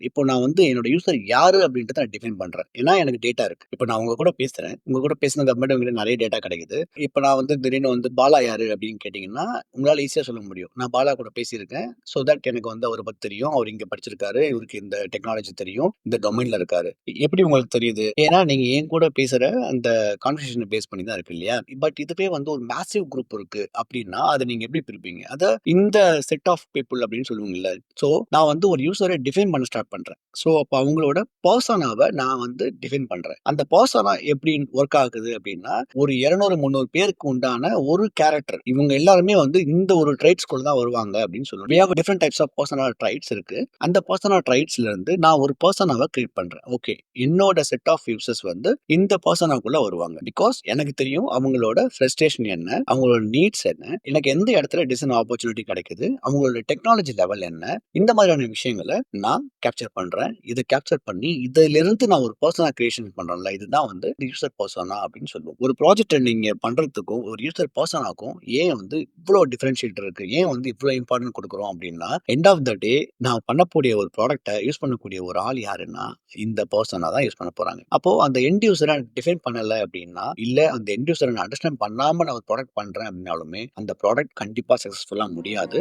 இப்போ நான் வந்து என்னோட யூசர் யாரு அப்படின்றத நான் டிஃபைன் பண்றேன். ஏன்னா எனக்கு டேட்டா இருக்கு. இப்ப நான் உங்க கூட பேசுறேன். உங்க கூட பேசினதுக்கு அப்புறமேட்டு உங்ககிட்ட நெறைய டேட்டா கிடைக்குது. இப்ப நான் வந்து திடீர்னு வந்து பாலா யாரு அப்படின்னு கேட்டீங்கன்னா, உங்களால ஈஸியா சொல்ல முடியும். நான் பாலா கூட பேசியிருக்கேன். ஸோ தட் எனக்கு வந்து அவர பத்தி தெரியும். அவர் இங்க படிச்சிருக்காரு. இவருக்கு இந்த டெக்னாலஜி தெரியும். இந்த டொமைன்ல இருக்காரு. எப்படி உங்களுக்கு தெரியுது? ஏன்னா நீங்க என் கூட பேசுற அந்த கான்வர்சேஷன பேஸ் பண்ணி தான் இருக்கு இல்லையா? பட் இதுவே வந்து ஒரு மேசிவ் குரூப் இருக்கு அப்படின்னா, அத நீங்க எப்படி பிரிப்பீங்க? இந்த செட் ஆஃப் பீப்பிள் அப்படின்னு சொல்லுவீங்கல்ல. ஸோ நான் வந்து ஒரு யூசர டிஃபைன் பண்ண ஸ்டார்ட் பண்றேன். ஸோ அப்ப அவங்களோட பெர்சோனாவ நான் வந்து டிஃபைன் பண்றேன். அந்த பெர்சோனா எப்படி ஒர்க் ஆகுது அப்படின்னா, ஒரு 200, 300 பேருக்கு உண்டான ஒரு கேரக்டர். இவங்க எல்லாருமே வந்து இந்த ஒரு ட்ரைட்ஸ்குள்ள தான் வருவாங்க அப்படின்னு சொல்லுவேன். We have different types of personal traits இருக்கு. அந்த பெர்சனல் ட்ரைட்ஸ்ல இருந்து நான் ஒரு பெர்சனாவ கிரியேட் பண்றேன். ஓகே. என்னோட செட் ஆஃப் யூசர்ஸ் வந்து இந்த பெர்சனாக்குள்ள வருவாங்க. பிகாஸ் எனக்கு தெரியும் அவங்களோட ஃப்ரஸ்ட்ரேஷன் என்ன, அவங்களோட நீட்ஸ் என்ன, எனக்கு எந்த இடத்துல டிசைன் ஆப்பர்ச்சுனிட்டி கிடைக்குது, அவங்களோட டெக்னாலஜி லெவல் என்ன, இந்த மாதிரியான விஷயங்கள நான் கேப்சர் பண்றேன். இத கேப்சர் பண்ணி இதிலிருந்து நான் ஒரு பெர்சனா கிரியேஷன் பண்றேன்ல, இதுதான் வந்து யூசர் பெர்சனா அப்படின்னு சொல்லுவோம். ஒரு ப்ராஜெக்ட்ட நீங்க பண்றதுக்கும், ஒரு யூசர் பெர்சனாக்கும் ஏன் வந்து இவ்ளோ டிஃபரன்ஷியேட் இருக்கு? ஏன் வந்து இவ்ளோ இம்பார்ட்டன்ட் குடுக்குறோம் அப்படின்னா, எண்ட் ஆஃப் த டே நான் பண்ணக்கூடிய ஒரு ப்ராடக்ட்ட யூஸ் பண்ணக்கூடிய ஒரு ஆள் யாருன்னா, இந்த பெர்சனா தான் யூஸ் பண்ண போறாங்க. அப்போ அந்த எண்ட் யூசர டிஃபைன் பண்ணல அப்படின்னா, இல்ல அந்த எண்ட் யூசர நான் அண்டர்ஸ்டாண்ட் பண்ணாம நான் ஒரு ப்ராடக்ட் பண்றேன் அப்படின்னாலுமே, அந்த ப்ராடக்ட் கண்டிப்பா சக்சஸ்ஃபுல்லா முடியாது.